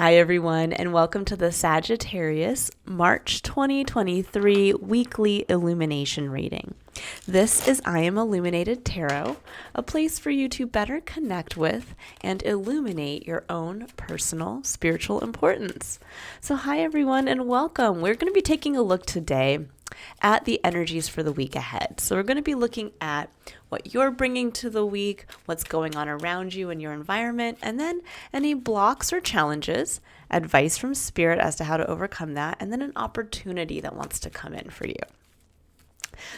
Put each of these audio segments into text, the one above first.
Hi, everyone, and welcome to the Sagittarius March 2023 weekly illumination reading. This is I Am Illuminated Tarot, a place for you to better connect with and illuminate your own personal spiritual importance. So, hi, everyone, and welcome. We're going to be taking a look today at the energies for the week ahead. So we're going to be looking at what you're bringing to the week, what's going on around you in your environment, and then any blocks or challenges, advice from Spirit as to how to overcome that, and then an opportunity that wants to come in for you.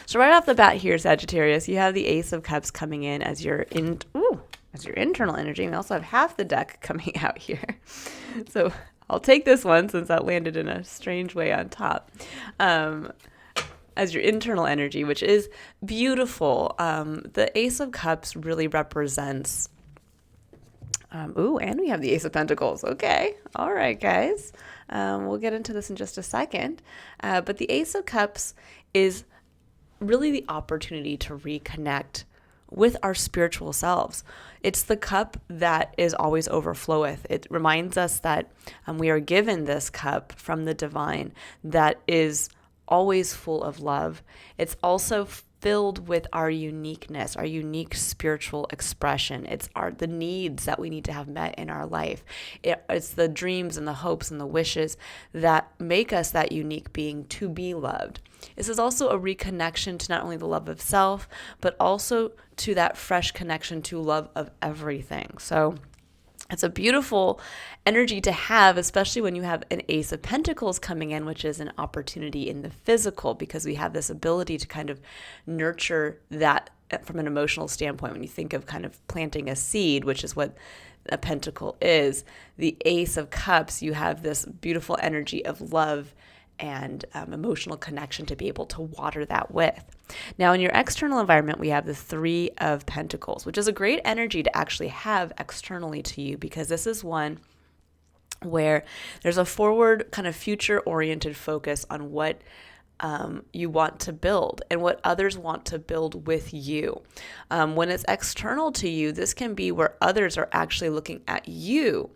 So right off the bat here, Sagittarius, you have the Ace of Cups coming in as your internal energy. We also have half the deck coming out here. So I'll take this one since that landed in a strange way on top. As your internal energy, which is beautiful. The Ace of Cups really represents, and we have the Ace of Pentacles. Okay. All right, guys. We'll get into this in just a second. But the Ace of Cups is really the opportunity to reconnect with our spiritual selves. It's the cup that is always overfloweth. It reminds us that we are given this cup from the divine that is always full of love. It's also filled with our uniqueness, our unique spiritual expression. It's the needs that we need to have met in our life. It's the dreams and the hopes and the wishes that make us that unique being to be loved. This is also a reconnection to not only the love of self, but also to that fresh connection to love of everything. So it's a beautiful energy to have, especially when you have an Ace of Pentacles coming in, which is an opportunity in the physical, because we have this ability to kind of nurture that from an emotional standpoint. When you think of kind of planting a seed, which is what a pentacle is, the Ace of Cups, you have this beautiful energy of love and emotional connection to be able to water that with. Now, in your external environment, we have the Three of Pentacles, which is a great energy to actually have externally to you, because this is one where there's a forward kind of future-oriented focus on what you want to build and what others want to build with you. When it's external to you, this can be where others are actually looking at you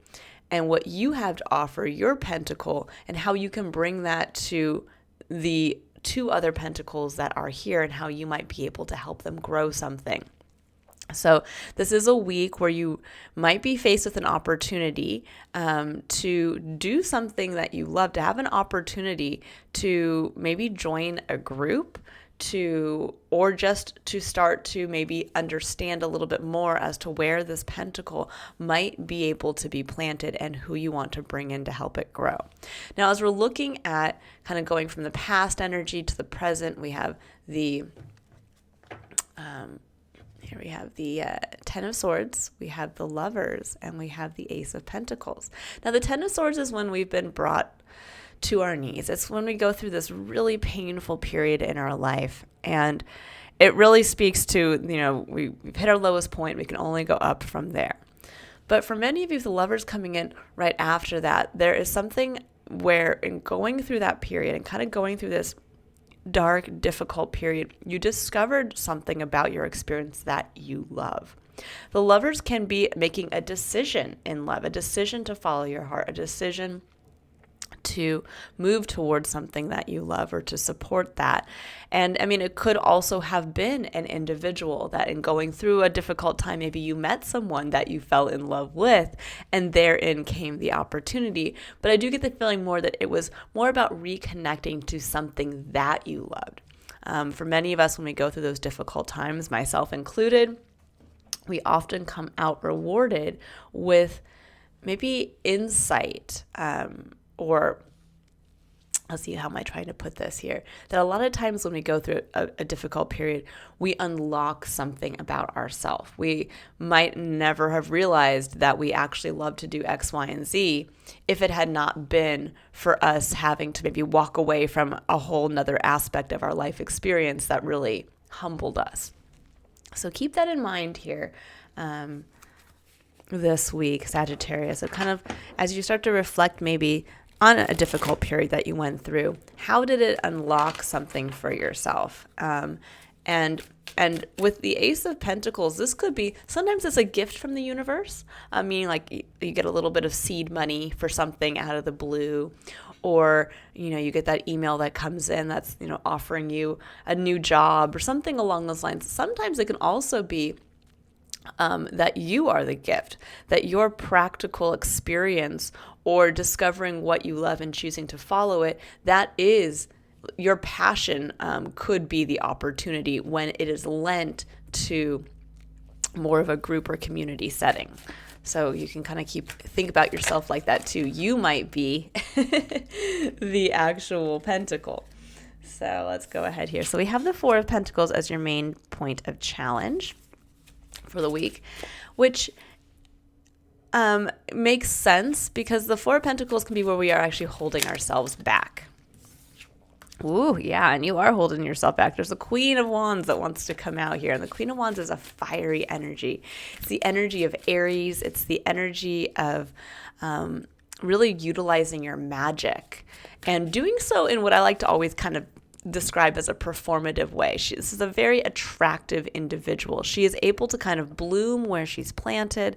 and what you have to offer, your pentacle, and how you can bring that to the two other pentacles that are here and how you might be able to help them grow something. So this is a week where you might be faced with an opportunity to do something that you love, to have an opportunity to maybe join a group, or just to start to maybe understand a little bit more as to where this pentacle might be able to be planted and who you want to bring in to help it grow. Now, as we're looking at kind of going from the past energy to the present, we have the here we have the Ten of Swords, we have the Lovers, and we have the Ace of Pentacles. Now, the Ten of Swords is when we've been brought to our knees. It's when we go through this really painful period in our life. And it really speaks to, we've hit our lowest point. We can only go up from there. But for many of you, the Lovers coming in right after that, there is something where in going through that period and kind of going through this dark, difficult period, you discovered something about your experience that you love. The Lovers can be making a decision in love, a decision to follow your heart, a decision to move towards something that you love or to support that. And I mean, it could also have been an individual that in going through a difficult time, maybe you met someone that you fell in love with, and therein came the opportunity. But I do get the feeling more that it was more about reconnecting to something that you loved. For many of us, when we go through those difficult times, myself included, we often come out rewarded with maybe insight, or let's see, how am I trying to put this here? That a lot of times when we go through a difficult period, we unlock something about ourselves. We might never have realized that we actually love to do X, Y, and Z if it had not been for us having to maybe walk away from a whole nother aspect of our life experience that really humbled us. So keep that in mind here. This week, Sagittarius. So kind of as you start to reflect maybe on a difficult period that you went through, how did it unlock something for yourself? And with the Ace of Pentacles, this could be, sometimes it's a gift from the universe. I mean, like you get a little bit of seed money for something out of the blue, or, you get that email that comes in that's, offering you a new job or something along those lines. Sometimes it can also be that you are the gift, that your practical experience or discovering what you love and choosing to follow it, that is your passion, could be the opportunity when it is lent to more of a group or community setting. So you can kind of think about yourself like that too. You might be the actual pentacle. So let's go ahead here. So we have the Four of Pentacles as your main point of challenge for the week, which makes sense because the Four of Pentacles can be where we are actually holding ourselves back. Ooh, yeah, and you are holding yourself back. There's a Queen of Wands that wants to come out here, and the Queen of Wands is a fiery energy. It's the energy of Aries. It's the energy of really utilizing your magic and doing so in what I like to always kind of describe as a performative way. This is a very attractive individual. She is able to kind of bloom where she's planted.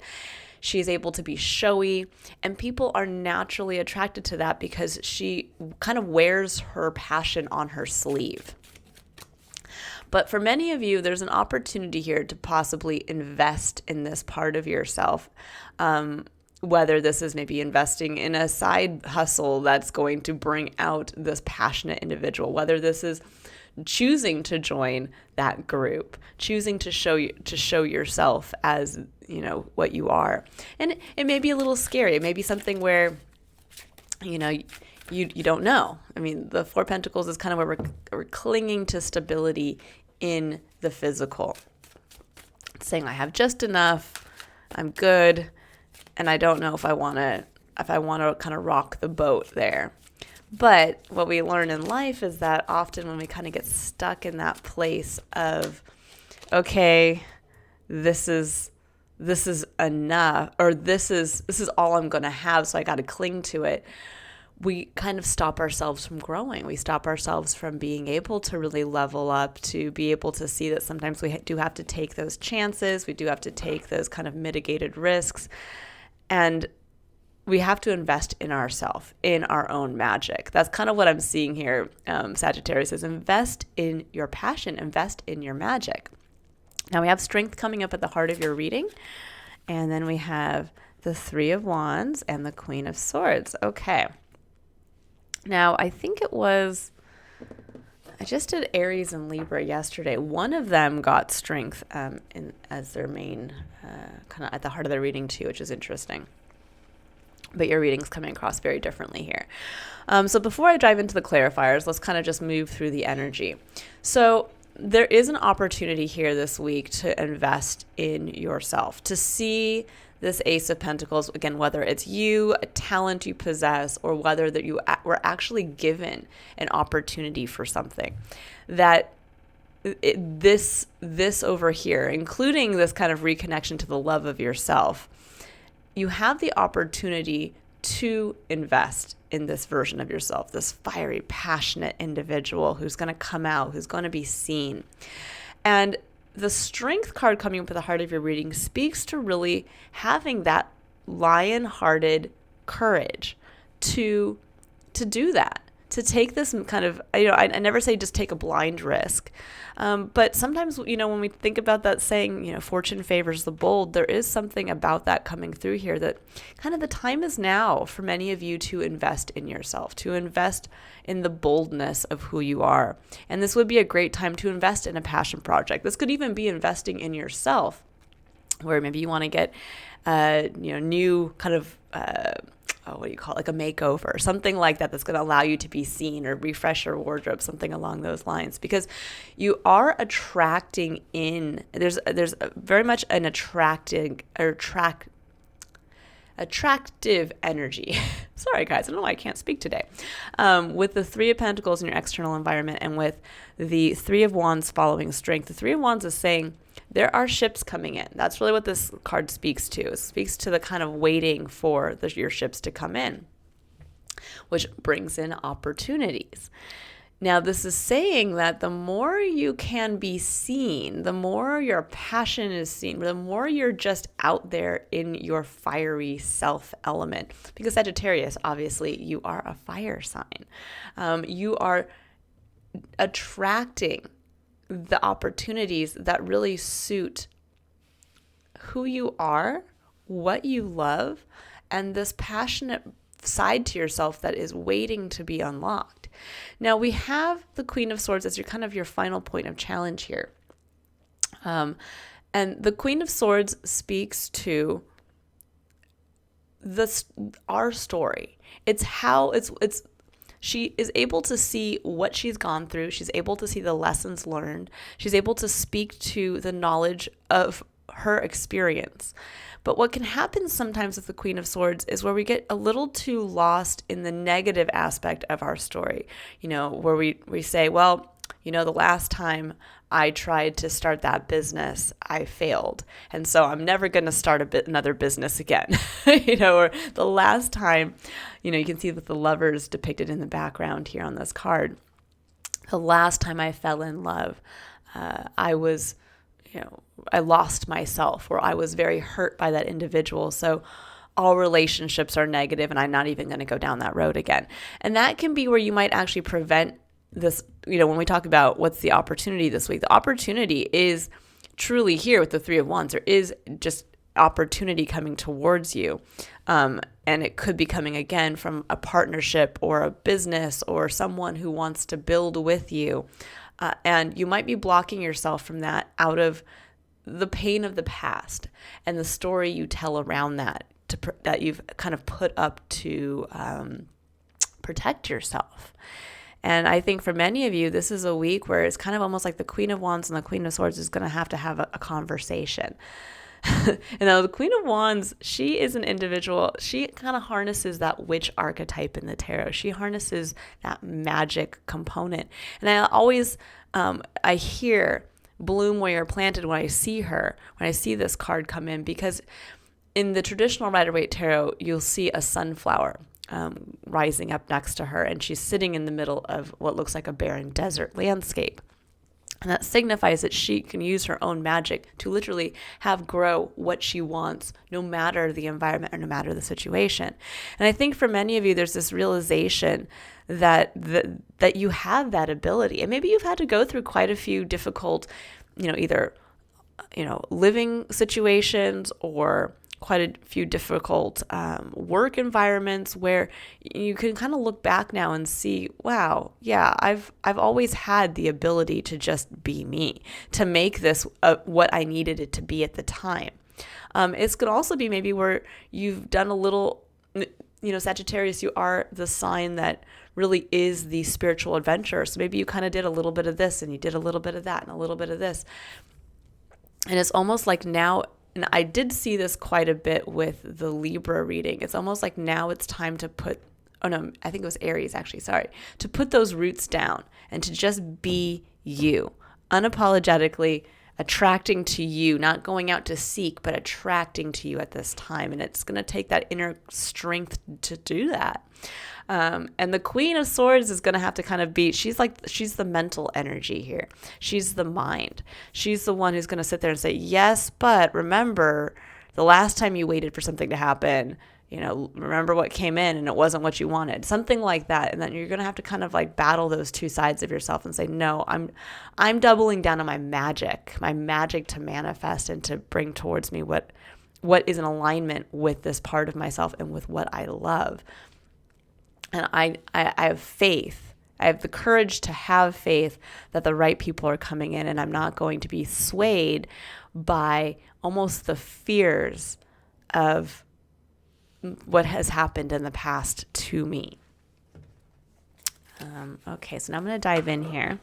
She is able to be showy, and people are naturally attracted to that because she kind of wears her passion on her sleeve. But for many of you, there's an opportunity here to possibly invest in this part of yourself. Whether this is maybe investing in a side hustle that's going to bring out this passionate individual, whether this is choosing to join that group, choosing to show yourself as, what you are. And it may be a little scary. It may be something where, you don't know. I mean, the Four of Pentacles is kind of where we're clinging to stability in the physical. It's saying, I have just enough, I'm good, and I don't know if I want to kind of rock the boat there. But what we learn in life is that often when we kind of get stuck in that place of, okay, this is enough, or this is all I'm going to have, so I got to cling to it, we kind of stop ourselves from growing. We stop ourselves from being able to really level up, to be able to see that sometimes we do have to take those chances. We do have to take those kind of mitigated risks. And we have to invest in ourselves, in our own magic. That's kind of what I'm seeing here. Sagittarius says, invest in your passion, invest in your magic. Now we have Strength coming up at the heart of your reading. And then we have the Three of Wands and the Queen of Swords. Okay. Now I think I just did Aries and Libra yesterday. One of them got Strength as their main, kind of at the heart of their reading too, which is interesting. But your reading's coming across very differently here. So before I dive into the clarifiers, let's kind of just move through the energy. So there is an opportunity here this week to invest in yourself, to see this Ace of Pentacles, again, whether it's you, a talent you possess, or whether that you were actually given an opportunity for something. That this over here, including this kind of reconnection to the love of yourself, you have the opportunity to invest in this version of yourself, this fiery, passionate individual who's going to come out, who's going to be seen. And the Strength card coming up at the heart of your reading speaks to really having that lion-hearted courage to do that, to take this kind of, I never say just take a blind risk. But sometimes, when we think about that saying, fortune favors the bold, there is something about that coming through here that kind of the time is now for many of you to invest in yourself, to invest in the boldness of who you are. And this would be a great time to invest in a passion project. This could even be investing in yourself, where maybe you want to get, new kind of, what do you call it, like a makeover, something like that that's going to allow you to be seen, or refresh your wardrobe, something along those lines, because you are attracting in, there's very much an attractive energy. Sorry guys, I don't know why I can't speak today. With the Three of Pentacles in your external environment, and with the Three of Wands following Strength, the Three of Wands is saying there are ships coming in. That's really what this card speaks to. It speaks to the kind of waiting for your ships to come in, which brings in opportunities. Now, this is saying that the more you can be seen, the more your passion is seen, the more you're just out there in your fiery self element. Because Sagittarius, obviously, you are a fire sign. You are attracting the opportunities that really suit who you are, what you love, and this passionate side to yourself that is waiting to be unlocked. Now we have the Queen of Swords as your final point of challenge here. And the Queen of Swords speaks to our story. She is able to see what she's gone through. She's able to see the lessons learned. She's able to speak to the knowledge of her experience. But what can happen sometimes with the Queen of Swords is where we get a little too lost in the negative aspect of our story. Where we say, well, the last time I tried to start that business, I failed. And so I'm never going to start another business again. Or the last time, you can see with the lovers depicted in the background here on this card. The last time I fell in love, I lost myself, or I was very hurt by that individual. So all relationships are negative and I'm not even going to go down that road again. And that can be where you might actually prevent this, when we talk about what's the opportunity this week, the opportunity is truly here with the Three of Wands. There is just opportunity coming towards you. And it could be coming again from a partnership or a business or someone who wants to build with you. And you might be blocking yourself from that out of the pain of the past and the story you tell around that that you've kind of put up to protect yourself. And I think for many of you, this is a week where it's kind of almost like the Queen of Wands and the Queen of Swords is going to have a conversation. And now the Queen of Wands, she is an individual. She kind of harnesses that witch archetype in the tarot. She harnesses that magic component. And I always, I hear bloom where you're planted when I see her, when I see this card come in, because in the traditional Rider-Waite tarot, you'll see a sunflower rising up next to her, and she's sitting in the middle of what looks like a barren desert landscape. And that signifies that she can use her own magic to literally have grow what she wants, no matter the environment or no matter the situation. And I think for many of you, there's this realization that you have that ability. And maybe you've had to go through quite a few difficult, either, living situations or quite a few difficult work environments where you can kind of look back now and see, wow, yeah, I've always had the ability to just be me, to make this what I needed it to be at the time. It's going to also be maybe where you've done a little, Sagittarius, you are the sign that really is the spiritual adventurer. So maybe you kind of did a little bit of this and you did a little bit of that and a little bit of this. And it's almost like now, and I did see this quite a bit with the Libra reading. It's almost like now it's time to I think it was Aries actually, to put those roots down and to just be you, unapologetically attracting to you, not going out to seek, but attracting to you at this time. And it's going to take that inner strength to do that. And the Queen of Swords is going to have to kind of she's the mental energy here. She's the mind. She's the one who's going to sit there and say, yes, but remember the last time you waited for something to happen, remember what came in and it wasn't what you wanted, something like that. And then you're going to have to kind of like battle those two sides of yourself and say, no, I'm doubling down on my magic to manifest and to bring towards me what is in alignment with this part of myself and with what I love. And I have faith. I have the courage to have faith that the right people are coming in, and I'm not going to be swayed by almost the fears of what has happened in the past to me. Okay, so now I'm going to dive in here.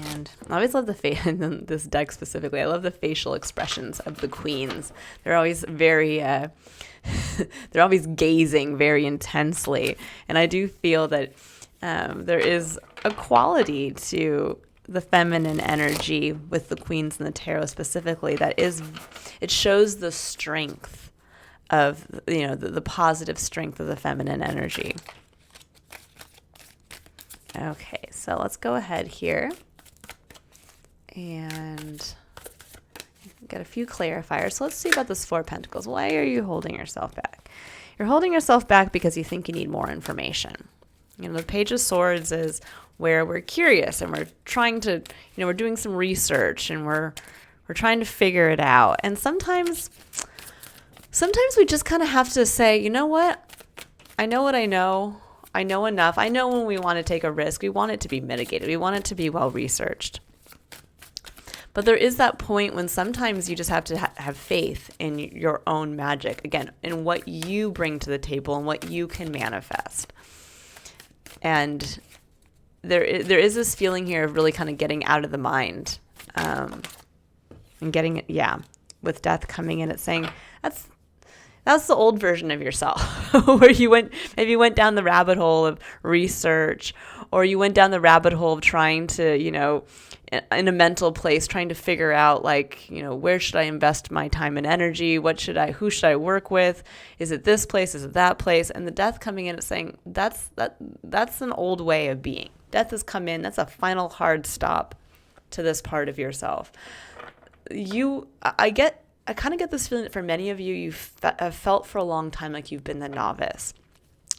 And I always love this deck specifically. I love the facial expressions of the queens. They're always very, they're always gazing very intensely. And I do feel that there is a quality to the feminine energy with the queens in the tarot specifically it shows the strength of, the positive strength of the feminine energy. Okay, so let's go ahead here and get a few clarifiers. So let's see about this Four of Pentacles. Why are you holding yourself back? You're holding yourself back because you think you need more information. The Page of Swords is where we're curious and we're trying to, we're doing some research and we're trying to figure it out. And sometimes we just kind of have to say, you know what? I know what I know. I know enough. I know when we want to take a risk, we want it to be mitigated. We want it to be well researched. But there is that point when sometimes you just have to have faith in your own magic, again, in what you bring to the table and what you can manifest. And there is this feeling here of really kind of getting out of the mind and getting it, with death coming in, it's saying that's the old version of yourself where maybe you went down the rabbit hole of research, or you went down the rabbit hole of trying to, in a mental place, trying to figure out where should I invest my time and energy? Who should I work with? Is it this place? Is it that place? And the death coming in is saying that's an old way of being. Death has come in. That's a final hard stop to this part of yourself. I kind of get this feeling that for many of you, have felt for a long time like you've been the novice.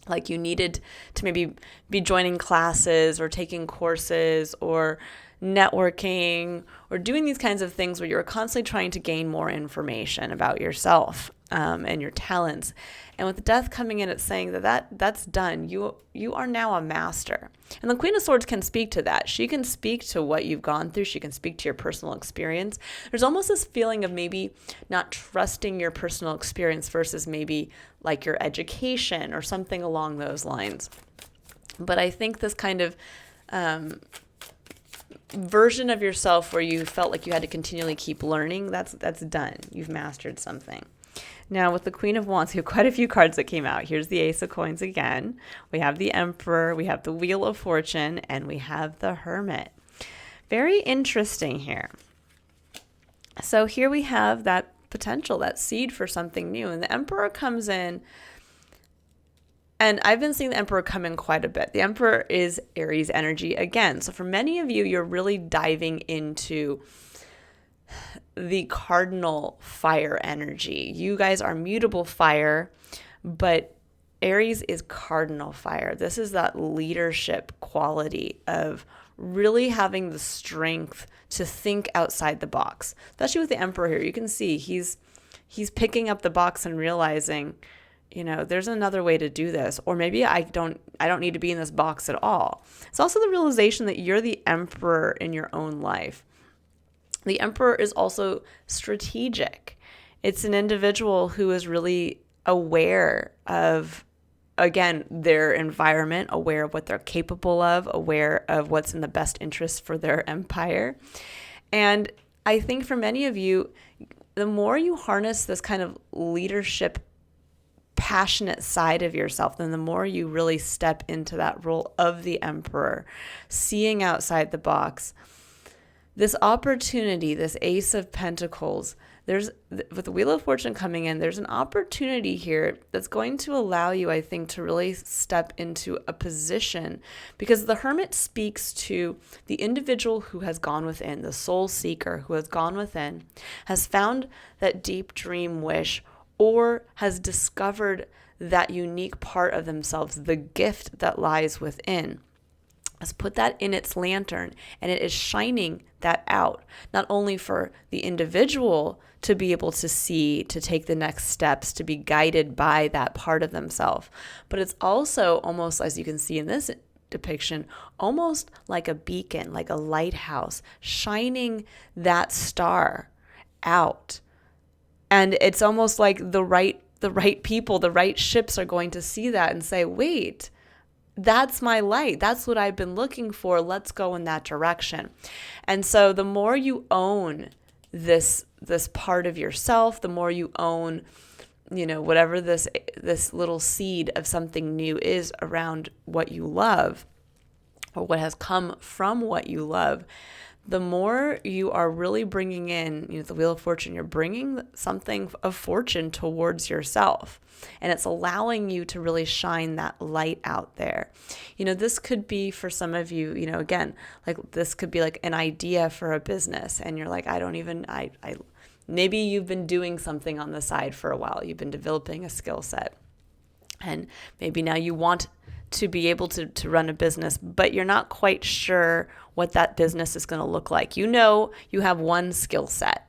Like you needed to maybe be joining classes or taking courses or networking or doing these kinds of things where you're constantly trying to gain more information about yourself and your talents. And with death coming in, it's saying that's done. You are now a master. And the Queen of Swords can speak to that. She can speak to what you've gone through. She can speak to your personal experience. There's almost this feeling of maybe not trusting your personal experience versus maybe like your education or something along those lines. But I think this kind of version of yourself where you felt like you had to continually keep learning, that's done. You've mastered something. Now, with the Queen of Wands, we have quite a few cards that came out. Here's the Ace of Coins again. We have the Emperor, we have the Wheel of Fortune, and we have the Hermit. Very interesting here. So here we have that potential, that seed for something new. And the Emperor comes in, and I've been seeing the Emperor come in quite a bit. The Emperor is Aries energy again. So for many of you, you're really diving into the cardinal fire energy. You guys are mutable fire, but Aries is cardinal fire. This is that leadership quality of really having the strength to think outside the box. Especially with the Emperor here, you can see he's picking up the box and realizing, there's another way to do this, or maybe I don't need to be in this box at all. It's also the realization that you're the emperor in your own life. The Emperor is also strategic. It's an individual who is really aware of, again, their environment, aware of what they're capable of, aware of what's in the best interest for their empire. And I think for many of you, the more you harness this kind of leadership, passionate side of yourself, then the more you really step into that role of the Emperor, seeing outside the box. This opportunity, this Ace of Pentacles, with the Wheel of Fortune coming in, there's an opportunity here that's going to allow you, I think, to really step into a position, because the Hermit speaks to the individual who has gone within, the soul seeker who has gone within, has found that deep dream wish, or has discovered that unique part of themselves, the gift that lies within. Has put that in its lantern, and it is shining that out, not only for the individual to be able to see, to take the next steps, to be guided by that part of themselves, but it's also almost, as you can see in this depiction, almost like a beacon, like a lighthouse, shining that star out. And it's almost like the right people, the right ships are going to see that and say, wait, that's my light. That's what I've been looking for. Let's go in that direction. And so the more you own this part of yourself, the more you own, whatever this little seed of something new is around what you love, or what has come from what you love, the more you are really bringing in, the Wheel of Fortune, you're bringing something of fortune towards yourself. And it's allowing you to really shine that light out there. This could be for some of you, again, like this could be like an idea for a business. And you're like, maybe you've been doing something on the side for a while. You've been developing a skill set. And maybe now you want to be able to run a business, but you're not quite sure what that business is going to look like. You have one skill set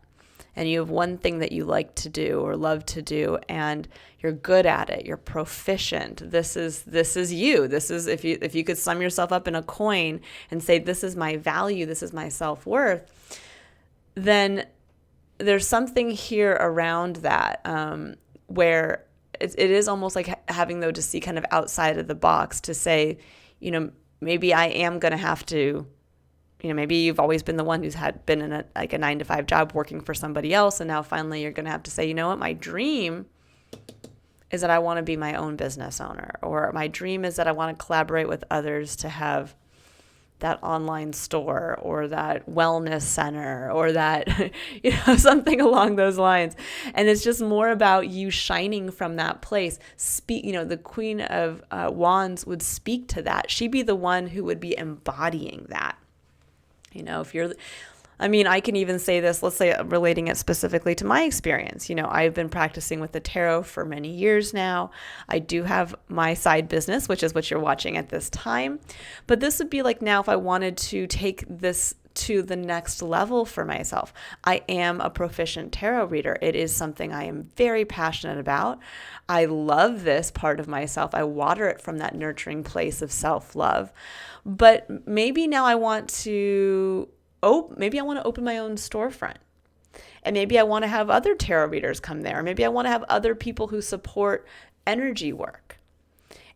and you have one thing that you like to do or love to do, and you're good at it. You're proficient. This is you. This is, if you could sum yourself up in a coin and say, this is my value, this is my self-worth, then there's something here around that where it is almost like having, though, to see kind of outside of the box to say, maybe I am going to have to, maybe you've always been the one who's been in a 9-to-5 job working for somebody else. And now finally you're going to have to say, my dream is that I want to be my own business owner, or my dream is that I want to collaborate with others to have that online store or that wellness center or that, something along those lines. And it's just more about you shining from that place. The Queen of Wands would speak to that. She'd be the one who would be embodying that. I can even say this, let's say relating it specifically to my experience. I've been practicing with the tarot for many years now. I do have my side business, which is what you're watching at this time. But this would be like now if I wanted to take this to the next level for myself. I am a proficient tarot reader. It is something I am very passionate about. I love this part of myself. I water it from that nurturing place of self-love. But maybe now I want to open my own storefront. And maybe I want to have other tarot readers come there. Or maybe I want to have other people who support energy work.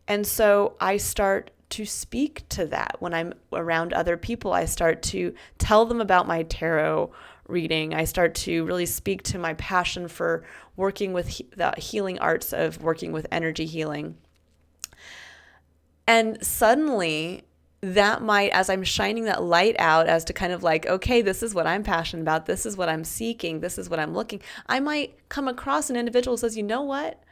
And so I start to speak to that. When I'm around other people, I start to tell them about my tarot reading. I start to really speak to my passion for working with the healing arts of working with energy healing. And suddenly that might, as I'm shining that light out as to kind of like, okay, this is what I'm passionate about. This is what I'm seeking. This is what I'm looking. I might come across an individual who says, you know what?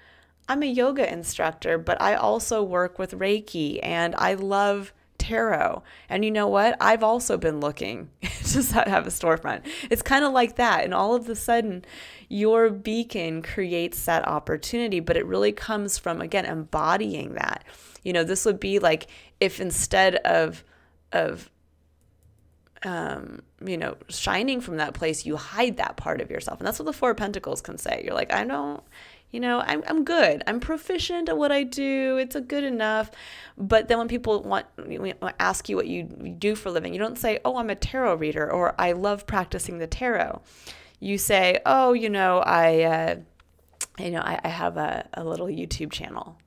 I'm a yoga instructor, but I also work with Reiki and I love tarot. And you know what? I've also been looking to have a storefront. It's kind of like that. And all of a sudden, your beacon creates that opportunity, but it really comes from, again, embodying that. This would be like if instead of shining from that place, you hide that part of yourself. And that's what the Four of Pentacles can say. You're like, I'm good. I'm proficient at what I do. It's a good enough. But then when people ask you what you do for a living, you don't say, oh, I'm a tarot reader, or I love practicing the tarot. You say, oh, I have a little YouTube channel.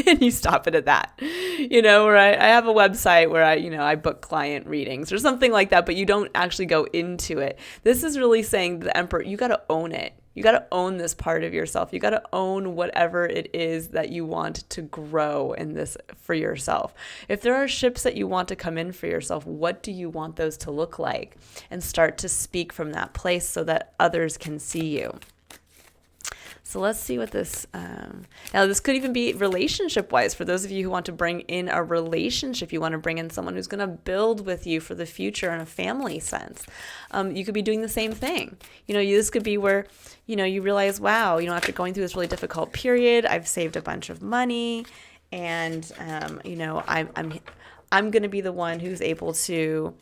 And you stop it at that, where I have a website where I book client readings or something like that, but you don't actually go into it. This is really saying to the Emperor, you got to own it. You got to own this part of yourself. You got to own whatever it is that you want to grow in this for yourself. If there are ships that you want to come in for yourself, what do you want those to look like? And start to speak from that place so that others can see you. So let's see what this, now this could even be relationship-wise for those of you who want to bring in a relationship. You want to bring in someone who's going to build with you for the future in a family sense. You could be doing the same thing. This could be where, you realize, wow, after going through this really difficult period, I've saved a bunch of money and, I'm going to be the one who's able to,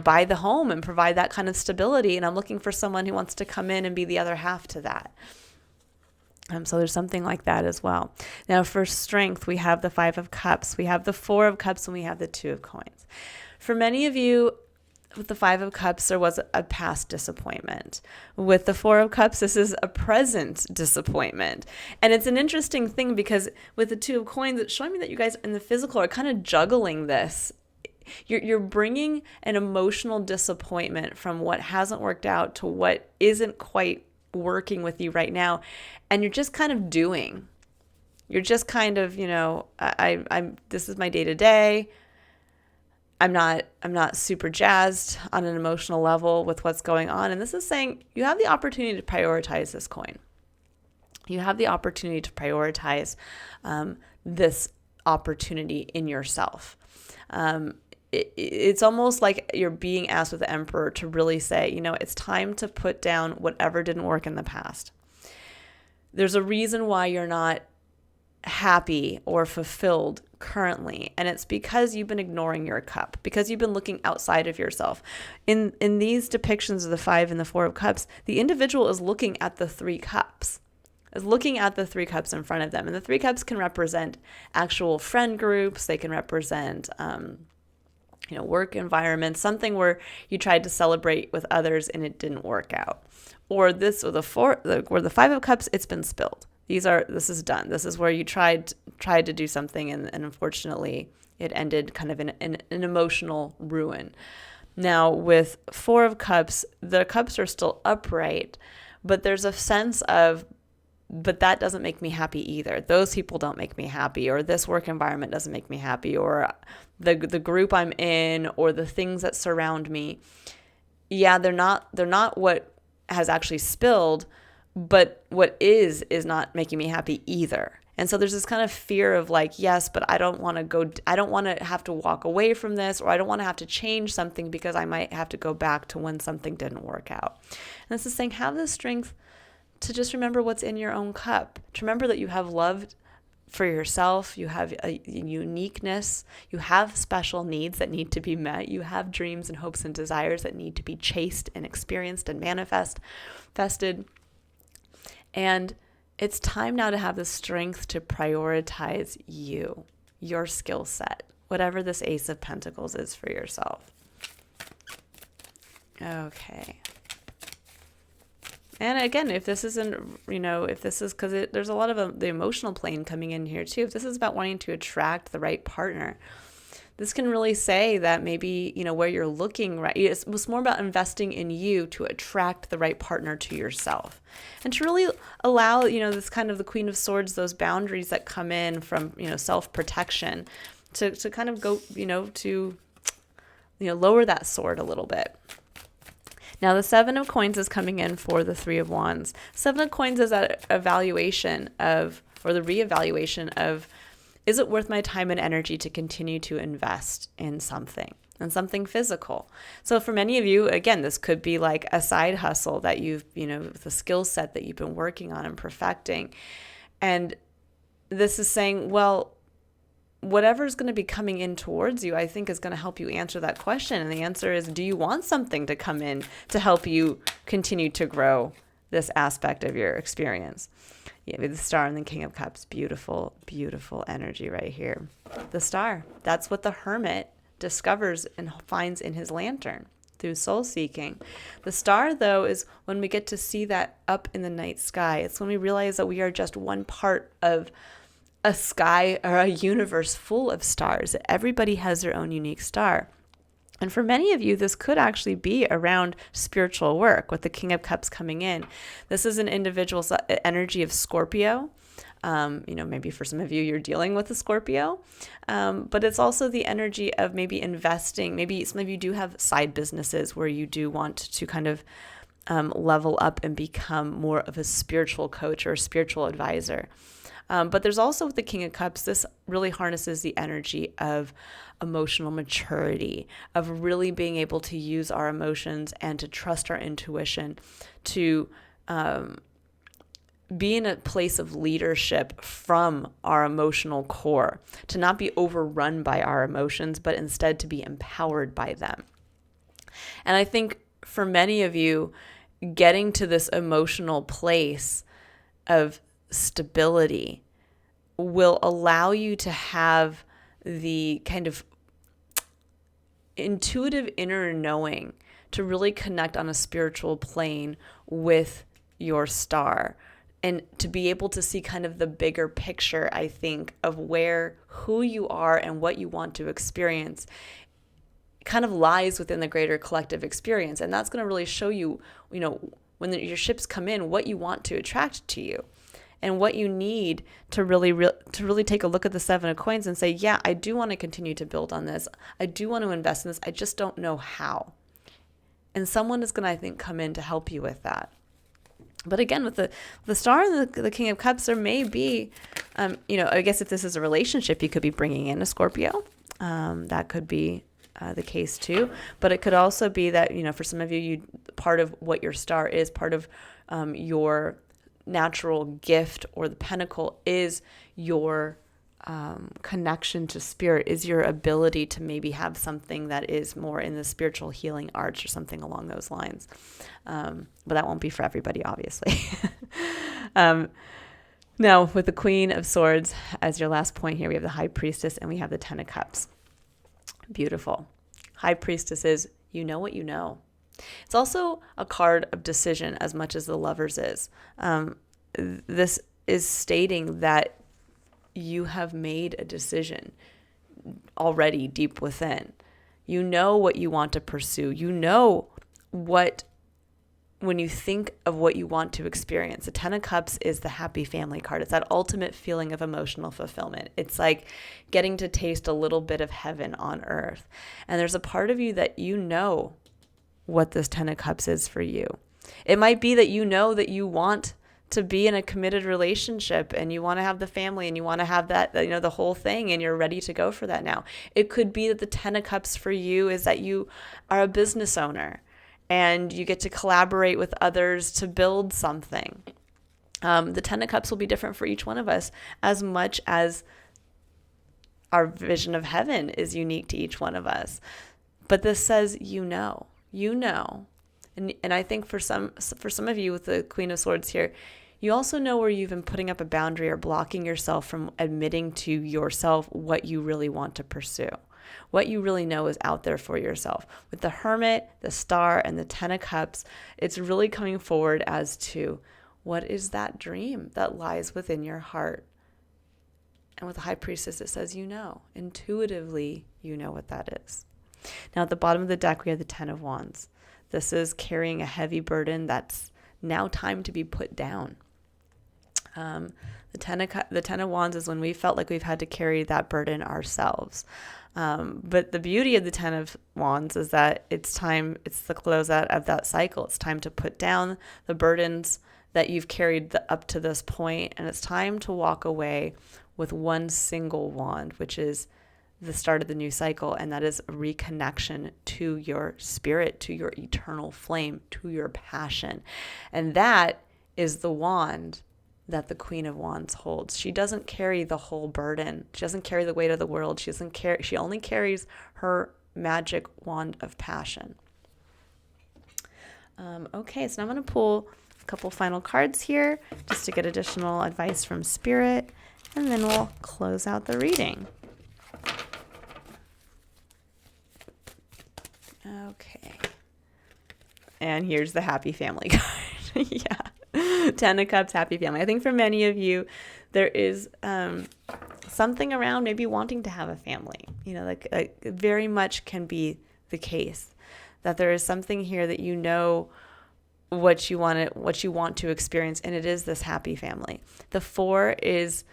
buy the home and provide that kind of stability. And I'm looking for someone who wants to come in and be the other half to that. So there's something like that as well. Now for strength, we have the Five of Cups, we have the Four of Cups, and we have the Two of Coins. For many of you, with the Five of Cups, there was a past disappointment. With the Four of Cups, this is a present disappointment. And it's an interesting thing because with the Two of Coins, it's showing me that you guys in the physical are kind of juggling this. You're bringing an emotional disappointment from what hasn't worked out to what isn't quite working with you right now, and you're just kind of doing. You're just kind of, I'm this is my day to day. I'm not super jazzed on an emotional level with what's going on. And this is saying you have the opportunity to prioritize this coin. You have the opportunity to prioritize this opportunity in yourself. It's almost like you're being asked with the Emperor to really say, it's time to put down whatever didn't work in the past. There's a reason why you're not happy or fulfilled currently, and it's because you've been ignoring your cup, because you've been looking outside of yourself. In these depictions of the 5 and the 4 of Cups, the individual is looking at the 3 cups. Is looking at the 3 cups in front of them. And the 3 cups can represent actual friend groups. They can represent, work environments, something where you tried to celebrate with others and it didn't work out. Or the 5 of Cups, it's been spilled. This is done. This is where you tried to do something and unfortunately it ended kind of in an emotional ruin. Now with 4 of Cups, the cups are still upright, but there's a sense of, but that doesn't make me happy either. Those people don't make me happy, or this work environment doesn't make me happy, or the group I'm in, or the things that surround me. Yeah, they're not what has actually spilled, but what is not making me happy either. And so there's this kind of fear of like, yes, but I don't want to have to walk away from this, or I don't want to have to change something because I might have to go back to when something didn't work out. And this is saying, have the strength to just remember what's in your own cup, to remember that you have love for yourself, you have a uniqueness, you have special needs that need to be met, you have dreams and hopes and desires that need to be chased and experienced and manifested. And it's time now to have the strength to prioritize your skill set, whatever this Ace of Pentacles is for yourself. Okay. And again, if this isn't, because there's a lot of the emotional plane coming in here too. If this is about wanting to attract the right partner, this can really say that maybe, where you're looking, right, it's more about investing in you to attract the right partner to yourself. And to really allow, this kind of the Queen of Swords, those boundaries that come in from, self-protection to kind of go, to, lower that sword a little bit. Now, the 7 of Coins is coming in for the 3 of Wands. 7 of Coins is that evaluation of, or the reevaluation of, is it worth my time and energy to continue to invest in something and something physical? So for many of you, again, this could be like a side hustle that you've, the skill set that you've been working on and perfecting. And this is saying, well, whatever's going to be coming in towards you, I think is going to help you answer that question. And the answer is, do you want something to come in to help you continue to grow this aspect of your experience? Yeah, the Star and the King of Cups, beautiful, beautiful energy right here. The Star, that's what the Hermit discovers and finds in his lantern through soul seeking. The Star, though, is when we get to see that up in the night sky. It's when we realize that we are just one part of a sky or a universe full of stars. Everybody has their own unique star. And for many of you, this could actually be around spiritual work with the King of Cups coming in. This is an individual's energy of Scorpio. Maybe for some of you, you're dealing with a Scorpio. But it's also the energy of maybe investing. Maybe some of you do have side businesses where you do want to kind of level up and become more of a spiritual coach or a spiritual advisor. But there's also with the King of Cups, this really harnesses the energy of emotional maturity, of really being able to use our emotions and to trust our intuition, to be in a place of leadership from our emotional core, to not be overrun by our emotions, but instead to be empowered by them. And I think for many of you, getting to this emotional place of stability will allow you to have the kind of intuitive inner knowing to really connect on a spiritual plane with your star and to be able to see kind of the bigger picture, I think, of who you are and what you want to experience kind of lies within the greater collective experience. And that's going to really show you, when your ships come in, what you want to attract to you. and what you need to really take a look at the Seven of Coins and say, yeah, I do want to continue to build on this. I do want to invest in this. I just don't know how. And someone is going to, I think, come in to help you with that. But again, with the Star and the King of Cups, there may be, I guess if this is a relationship, you could be bringing in a Scorpio. That could be the case too. But it could also be that, for some of you, part of what your star is, part of your natural gift or the pentacle is your connection to spirit, is your ability to maybe have something that is more in the spiritual healing arts or something along those lines. But that won't be for everybody, obviously. Now, with the Queen of Swords as your last point here, we have the High Priestess and we have the Ten of Cups. Beautiful. High Priestess is, you know what you know. It's also a card of decision as much as the Lovers is. This is stating that you have made a decision already deep within. You know what you want to pursue. You know what, when you think of what you want to experience. The Ten of Cups is the happy family card. It's that ultimate feeling of emotional fulfillment. It's like getting to taste a little bit of heaven on earth. And there's a part of you that you know what this Ten of Cups is for you. It might be that you know that you want to be in a committed relationship and you want to have the family and you want to have that, the whole thing, and you're ready to go for that now. It could be that the Ten of Cups for you is that you are a business owner and you get to collaborate with others to build something. The Ten of Cups will be different for each one of us as much as our vision of heaven is unique to each one of us. But this says, and I think for some of you with the Queen of Swords here, you also know where you've been putting up a boundary or blocking yourself from admitting to yourself what you really want to pursue, what you really know is out there for yourself. With the Hermit, the Star, and the Ten of Cups, it's really coming forward as to what is that dream that lies within your heart. And with the High Priestess, it says intuitively you know what that is. Now at the bottom of the deck, we have the Ten of Wands. This is carrying a heavy burden that's now time to be put down. The Ten of Wands is when we felt like we've had to carry that burden ourselves. But the beauty of the Ten of Wands is that it's the closeout of that cycle. It's time to put down the burdens that you've carried up to this point, and it's time to walk away with one single wand, which is the start of the new cycle, and that is a reconnection to your spirit, to your eternal flame, to your passion. And that is the wand that the Queen of Wands holds. She doesn't carry the whole burden. She doesn't carry the weight of the world. She only carries her magic wand of passion. Okay, so now I'm going to pull a couple final cards here just to get additional advice from Spirit, and then we'll close out the reading. Okay. And here's the happy family card. Yeah. Ten of Cups, happy family. I think for many of you, there is something around maybe wanting to have a family. Like very much can be the case that there is something here that what you want to experience, and it is this happy family. The 4 is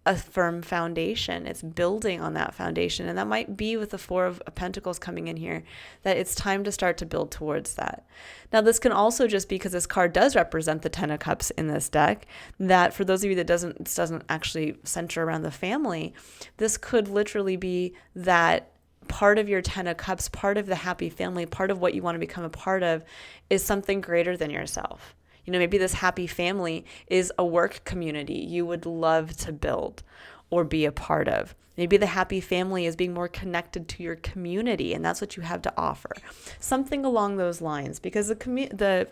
a firm foundation. It's building on that foundation. And that might be with the 4 of Pentacles coming in here, that it's time to start to build towards that. Now, this can also just be because this card does represent the 10 of Cups in this deck, that for those of you that doesn't actually center around the family, this could literally be that part of your 10 of Cups, part of the happy family, part of what you want to become a part of is something greater than yourself. Maybe this happy family is a work community you would love to build or be a part of. Maybe the happy family is being more connected to your community, and that's what you have to offer. Something along those lines, because the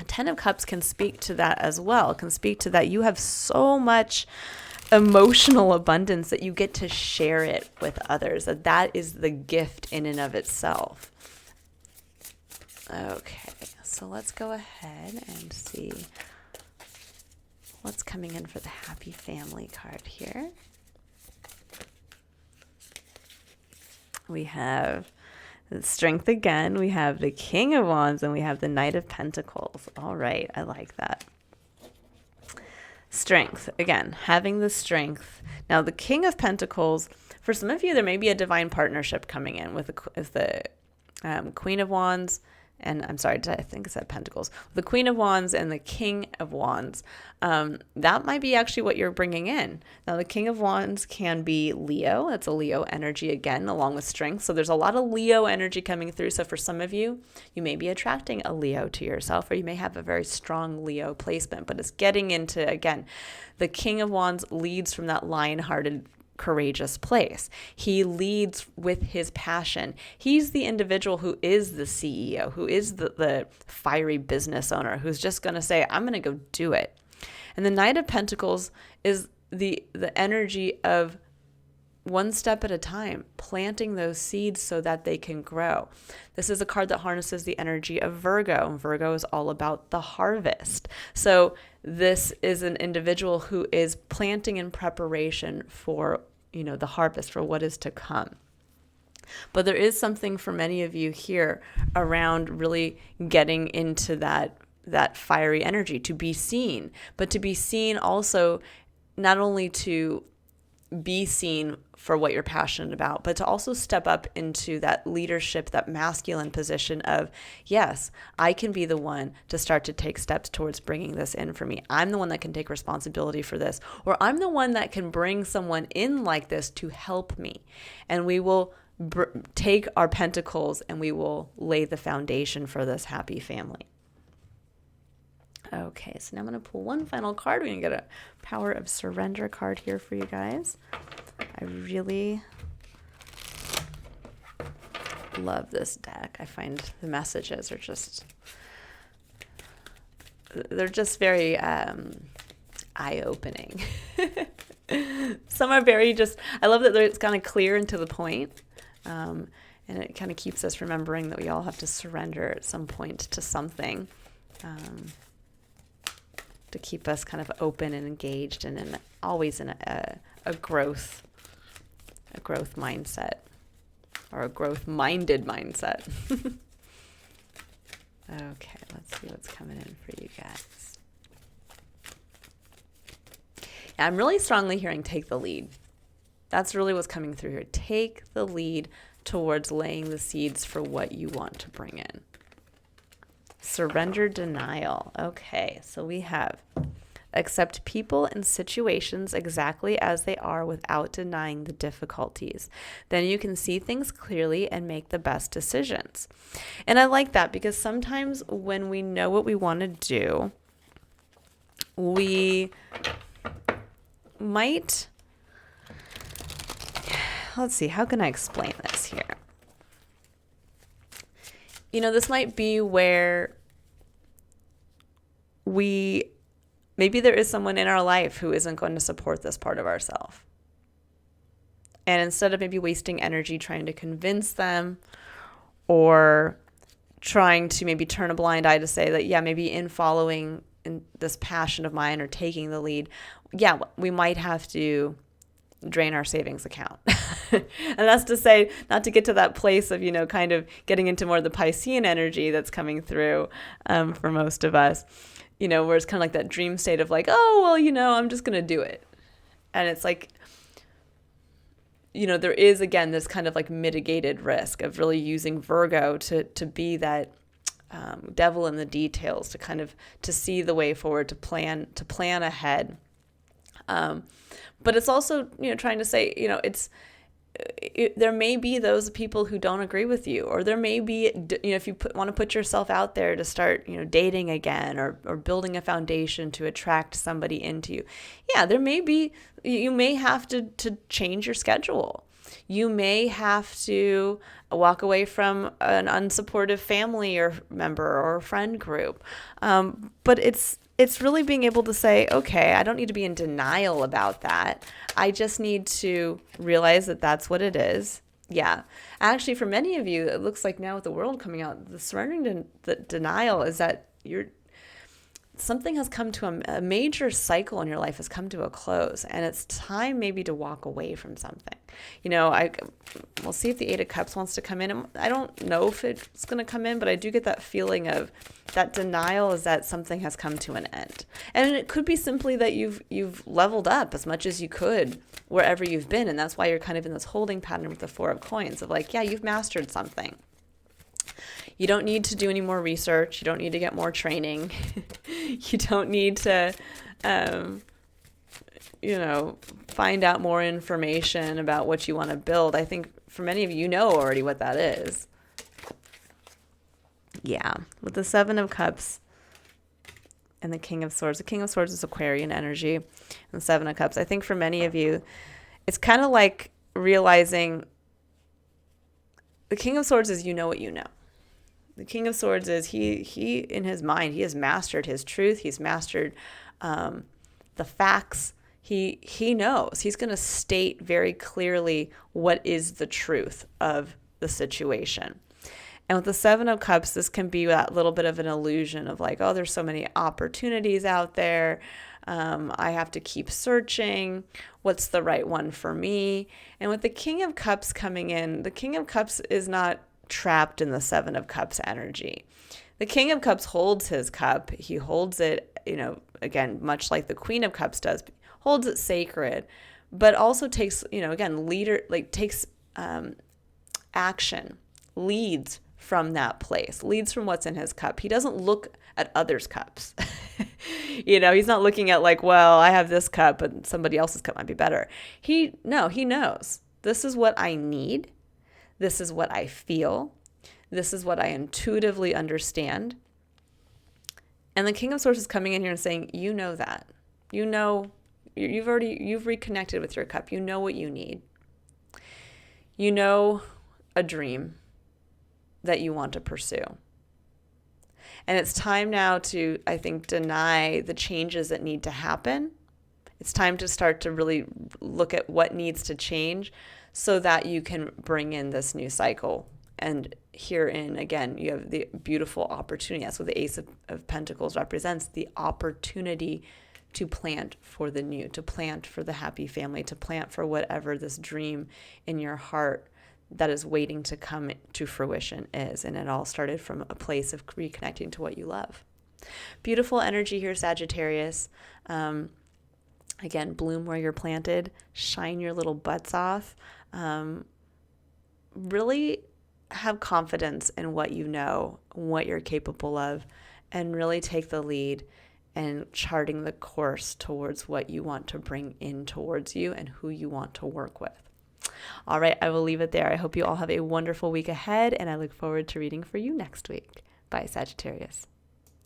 10 of Cups can speak to that as well, can speak to that you have so much emotional abundance that you get to share it with others, that is the gift in and of itself. Okay, so let's go ahead and see what's coming in for the happy family card here. We have the Strength again, we have the King of Wands, and we have the Knight of Pentacles. All right, I like that. Strength. Again, having the strength. Now, the King of Pentacles, for some of you, there may be a divine partnership coming in with the Queen of Wands. And I'm sorry, I think I said Pentacles. The Queen of Wands and the King of Wands. That might be actually what you're bringing in. Now, the King of Wands can be Leo. That's a Leo energy again, along with strength. So there's a lot of Leo energy coming through. So for some of you, you may be attracting a Leo to yourself, or you may have a very strong Leo placement. But it's getting into, again, the King of Wands leads from that lion-hearted, courageous place. He leads with his passion. He's the individual who is the CEO, who is the fiery business owner, who's just going to say, I'm going to go do it. And the Knight of Pentacles is the energy of one step at a time, planting those seeds so that they can grow. This is a card that harnesses the energy of Virgo. And Virgo is all about the harvest. So this is an individual who is planting in preparation for, the harvest, for what is to come. But there is something for many of you here around really getting into that fiery energy, to be seen, but to be seen also not only to be seen for what you're passionate about, but to also step up into that leadership, that masculine position of, yes, I can be the one to start to take steps towards bringing this in for me. I'm the one that can take responsibility for this, or I'm the one that can bring someone in like this to help me. And we will take our pentacles and we will lay the foundation for this happy family. Okay, so now I'm going to pull one final card. We're going to get a Power of Surrender card here for you guys. I really love this deck. I find the messages are they're just very eye-opening. Some are very I love that it's kind of clear and to the point. And it kind of keeps us remembering that we all have to surrender at some point to something. To keep us kind of open and engaged and always in a growth mindset, or a growth-minded mindset. Okay, let's see what's coming in for you guys. Yeah, I'm really strongly hearing take the lead. That's really what's coming through here. Take the lead towards laying the seeds for what you want to bring in. Surrender denial. Okay, so we have accept people and situations exactly as they are without denying the difficulties. Then you can see things clearly and make the best decisions. And I like that because sometimes when we know what we want to do, we might, let's see, how can I explain this here? This might be where maybe there is someone in our life who isn't going to support this part of ourselves. And instead of maybe wasting energy trying to convince them, or trying to maybe turn a blind eye to say that, yeah, maybe in following in this passion of mine or taking the lead, yeah, we might have to drain our savings account. And that's to say, not to get to that place of, kind of getting into more of the Piscean energy that's coming through for most of us, where it's kind of like that dream state of like, oh, well, I'm just going to do it. And it's like, there is, again, this kind of like mitigated risk of really using Virgo to be that devil in the details, to kind of, to see the way forward, to plan ahead. But it's also, trying to say, there may be those people who don't agree with you, or there may be, if you want to put yourself out there to start, dating again, or building a foundation to attract somebody into you. Yeah, there may be, you may have to change your schedule. You may have to walk away from an unsupportive family or member or friend group. But it's really being able to say, okay, I don't need to be in denial about that. I just need to realize that that's what it is. Yeah. Actually, for many of you, it looks like now with the world coming out, the surrendering to the denial is that something has come to a major cycle in your life has come to a close, and it's time maybe to walk away from something. We'll see if the Eight of Cups wants to come in. And I don't know if it's going to come in, but I do get that feeling of that denial is that something has come to an end. And it could be simply that you've leveled up as much as you could wherever you've been, and that's why you're kind of in this holding pattern with the Four of Coins of like, yeah, you've mastered something. You don't need to do any more research. You don't need to get more training. You don't need to, find out more information about what you want to build. I think for many of you, you know already what that is. Yeah, with the Seven of Cups and the King of Swords. The King of Swords is Aquarian energy, and the Seven of Cups. I think for many of you, it's kind of like realizing the King of Swords is you know what you know. The King of Swords is he in his mind, he has mastered his truth. He's mastered the facts. He knows. He's going to state very clearly what is the truth of the situation. And with the Seven of Cups, this can be that little bit of an illusion of like, oh, there's so many opportunities out there. I have to keep searching. What's the right one for me? And with the King of Cups coming in, the King of Cups is not trapped in the Seven of Cups energy. The King of Cups holds his cup. He holds it, again, much like the Queen of Cups does, holds it sacred, but also takes, takes action, leads from that place, leads from what's in his cup. He doesn't look at others' cups. He's not looking at like, well, I have this cup, but somebody else's cup might be better. He knows this is what I need. This is what I feel. This is what I intuitively understand. And the King of Swords is coming in here and saying, you know that. You've reconnected with your cup. You know what you need. You know a dream that you want to pursue. And it's time now to, I think, deny the changes that need to happen. It's time to start to really look at what needs to change so that you can bring in this new cycle. And herein, again, you have the beautiful opportunity. That's what the Ace of Pentacles represents, the opportunity to plant for the new, to plant for the happy family, to plant for whatever this dream in your heart that is waiting to come to fruition is. And it all started from a place of reconnecting to what you love. Beautiful energy here, Sagittarius. Again, bloom where you're planted, shine your little butts off. Really have confidence in what you know, what you're capable of, and really take the lead in charting the course towards what you want to bring in towards you and who you want to work with. All right, I will leave it there. I hope you all have a wonderful week ahead, and I look forward to reading for you next week. Bye, Sagittarius.